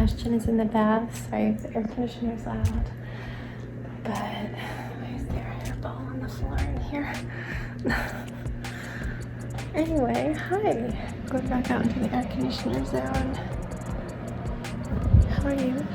Ashton is in the bath. Sorry if the air conditioner's loud. But where's the hairball on the floor in here? Anyway, hi. Going back out into the air conditioner zone. How are you?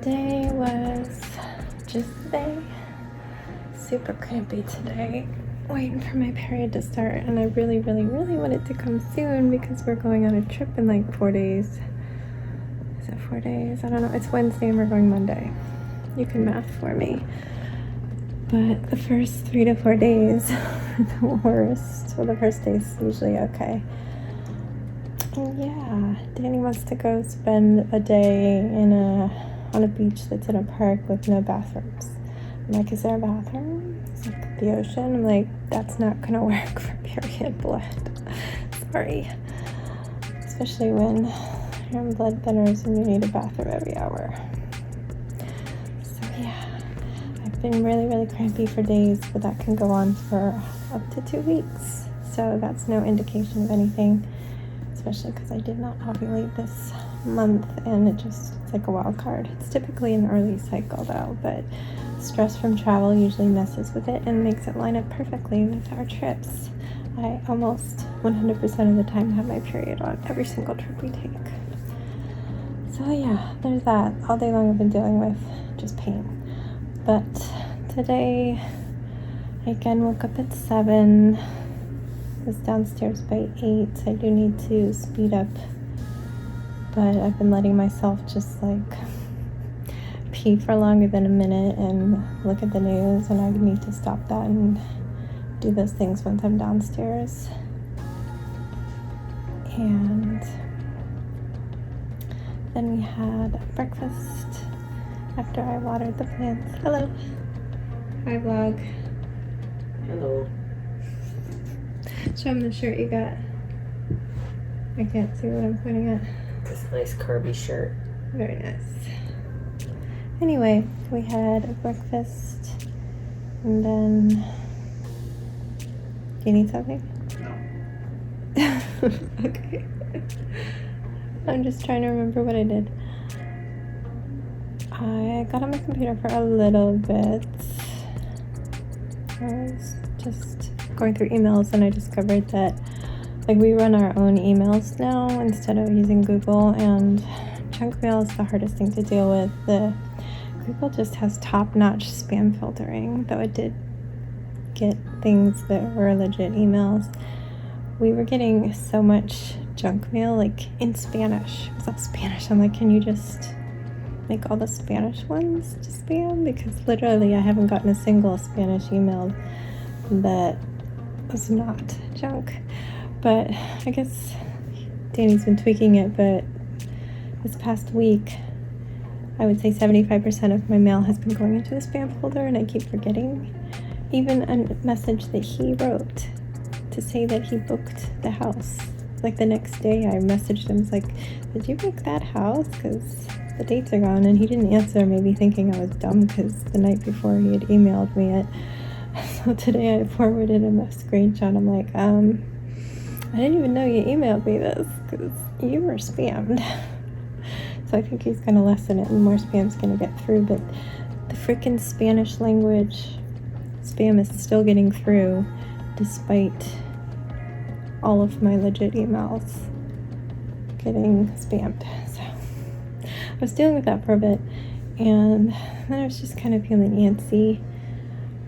Today was just the day. Super crampy today. Waiting for my period to start, and I really want it to come soon because we're going on a trip in like 4 days. Is it 4 days? I don't know. It's Wednesday and we're going Monday. You can math for me. But the first 3 to 4 days are the worst. Well, the first day is usually okay. And yeah, Danny wants to go spend a day on a beach that's in a park with no bathrooms. I'm like, is there a bathroom? It's like the ocean. I'm like, that's not gonna work for period blood. Sorry. Especially when you're on blood thinners and you need a bathroom every hour. So yeah, I've been really crampy for days, but that can go on for up to 2 weeks. So that's no indication of anything, especially because I did not ovulate this month and it's like a wild card. It's typically an early cycle though, but stress from travel usually messes with it and makes it line up perfectly with our trips. I almost 100% of the time have my period on every single trip we take. So yeah, there's that. All day long I've been dealing with just pain. But today I again woke up at 7. Was downstairs by 8. I do need to speed up, but I've been letting myself just like pee for longer than a minute and look at the news, and I need to stop that and do those things once I'm downstairs. And then we had breakfast after I watered the plants. Hello. Hi vlog. Hello. Show them the shirt you got. I can't see what I'm pointing at. This nice Kirby shirt. Very nice. Anyway, we had a breakfast, and then... Do you need something? No. Okay. I'm just trying to remember what I did. I got on my computer for a little bit. I was just going through emails, and I discovered that like we run our own emails now instead of using Google, and junk mail is the hardest thing to deal with. Google just has top-notch spam filtering, though it did get things that were legit emails. We were getting so much junk mail, like in Spanish. It was all Spanish. I'm like, can you just make all the Spanish ones to spam? Because literally I haven't gotten a single Spanish email that was not junk. But I guess Danny's been tweaking it, but this past week I would say 75% of my mail has been going into the spam folder, and I keep forgetting. Even a message that he wrote to say that he booked the house. Like the next day I messaged him, was like, did you book that house? Because the dates are gone. And he didn't answer, maybe thinking I was dumb because the night before he had emailed me it. So today I forwarded him a screenshot. I'm like, I didn't even know you emailed me this because you were spammed. So I think he's going to lessen it and more spam's going to get through. But the freaking Spanish language spam is still getting through despite all of my legit emails getting spammed. So I was dealing with that for a bit, and then I was just kind of feeling antsy.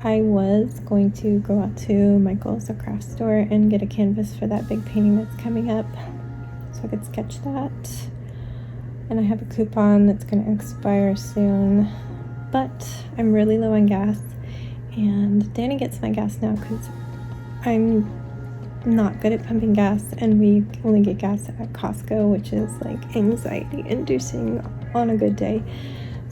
I was going to go out to Michael's, the craft store, and get a canvas for that big painting that's coming up so I could sketch that. And I have a coupon that's going to expire soon, but I'm really low on gas, and Danny gets my gas now because I'm not good at pumping gas, and we only get gas at Costco, which is like anxiety inducing on a good day.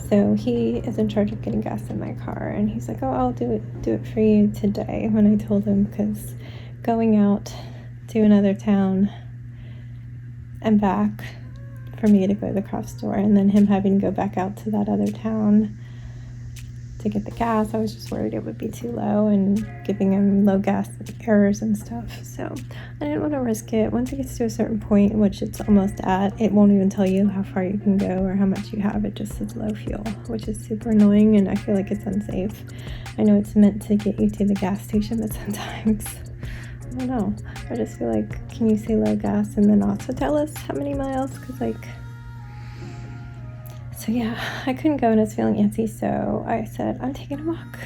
So he is in charge of getting gas in my car, and he's like, oh, I'll do it for you today, when I told him, because going out to another town and back for me to go to the craft store, and then him having to go back out to that other town to get the gas. I was just worried it would be too low and giving him low gas errors and stuff. So I didn't want to risk it. Once it gets to a certain point, which it's almost at, it won't even tell you how far you can go or how much you have. It just says low fuel, which is super annoying, and I feel like it's unsafe. I know it's meant to get you to the gas station, but sometimes, I don't know. I just feel like, can you say low gas and then also tell us how many miles? Because like, so yeah, I couldn't go and I was feeling antsy, so I said, I'm taking a walk.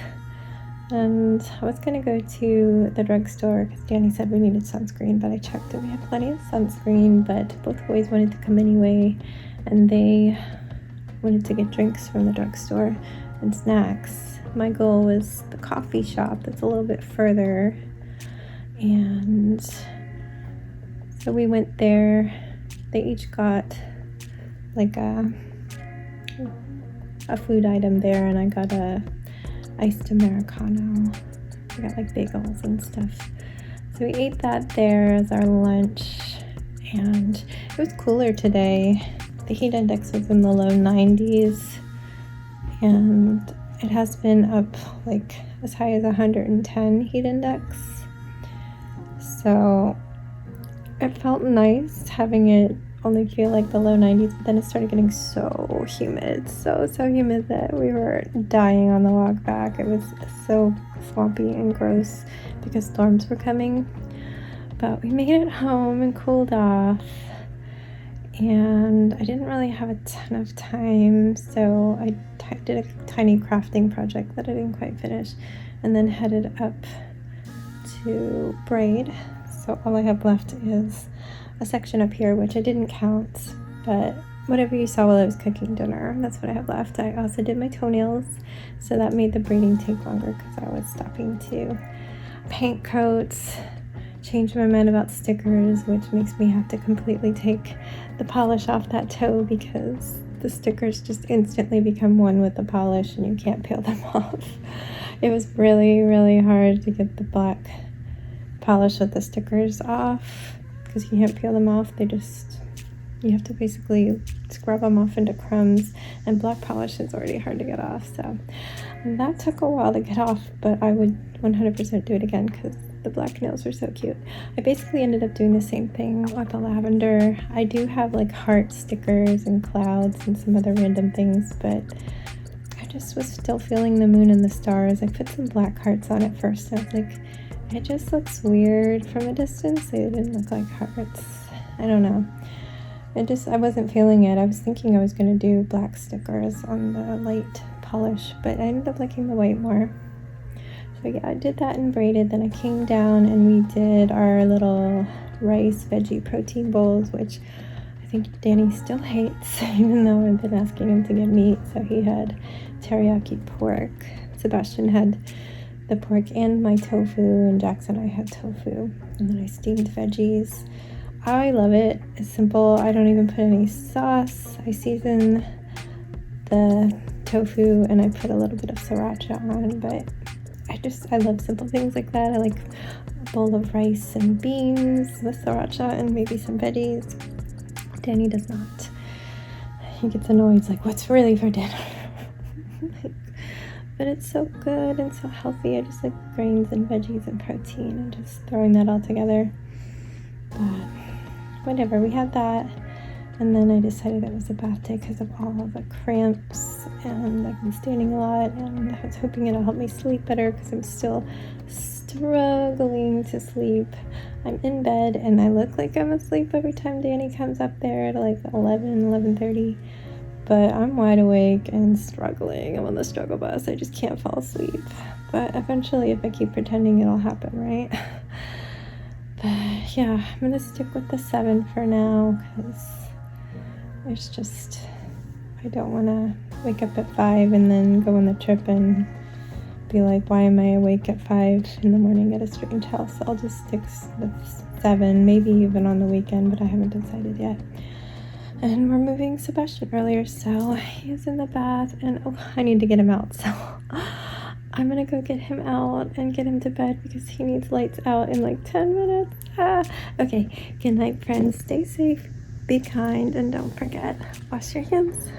And I was going to go to the drugstore because Danny said we needed sunscreen, but I checked and we had plenty of sunscreen, but both boys wanted to come anyway, and they wanted to get drinks from the drugstore and snacks. My goal was the coffee shop that's a little bit further, and so we went there. They each got like a food item there, and I got a iced Americano. I got like bagels and stuff. So we ate that there as our lunch, and it was cooler today. The heat index was in the low 90s, and it has been up like as high as 110 heat index. So it felt nice having it only feel like the low 90s, but then it started getting so humid, so humid that we were dying on the walk back. It was so swampy and gross because storms were coming, but we made it home and cooled off, and I didn't really have a ton of time, so I did a tiny crafting project that I didn't quite finish, and then headed up to braid. So all I have left is a section up here, which I didn't count, but whatever you saw while I was cooking dinner, that's what I have left. I also did my toenails, so that made the braiding take longer because I was stopping to paint coats, change my mind about stickers, which makes me have to completely take the polish off that toe because the stickers just instantly become one with the polish and you can't peel them off. It was really, really hard to get the black polish with the stickers off because you can't peel them off. You have to basically scrub them off into crumbs, and black polish is already hard to get off, so that took a while to get off, but I would 100% do it again because the black nails were so cute. I basically ended up doing the same thing with the lavender. I do have like heart stickers and clouds and some other random things, but I just was still feeling the moon and the stars. I put some black hearts on it first, and I was like, it just looks weird from a distance. They didn't look like hearts. I don't know. I wasn't feeling it. I was thinking I was going to do black stickers on the light polish, but I ended up liking the white more. So yeah, I did that and braided. Then I came down and we did our little rice veggie protein bowls, which I think Danny still hates, even though I've been asking him to get meat. So he had teriyaki pork. Sebastian had the pork and my tofu, and Jackson and I had tofu, and then I steamed veggies. I love it. It's simple. I don't even put any sauce. I season the tofu and I put a little bit of sriracha on, but I love simple things like that. I like a bowl of rice and beans with sriracha and maybe some veggies. Danny does not. He gets annoyed. He's like, what's really for dinner? But it's so good and so healthy. I just like grains and veggies and protein and just throwing that all together. But whatever, we had that. And then I decided it was a bath day because of all of the cramps, and I've been standing a lot, and I was hoping it'll help me sleep better because I'm still struggling to sleep. I'm in bed and I look like I'm asleep every time Danny comes up there at like 11:30. But I'm wide awake and struggling. I'm on the struggle bus. I just can't fall asleep. But eventually, if I keep pretending, it'll happen, right? But yeah, I'm gonna stick with the 7 for now because there's just, I don't want to wake up at 5 and then go on the trip and be like, why am I awake at 5 in the morning at a strange house? I'll just stick with 7, maybe even on the weekend, but I haven't decided yet. And we're moving Sebastian earlier, so he's in the bath, and I need to get him out, so I'm gonna go get him out and get him to bed because he needs lights out in like 10 minutes. Okay, good night, friends. Stay safe, be kind, and don't forget, wash your hands.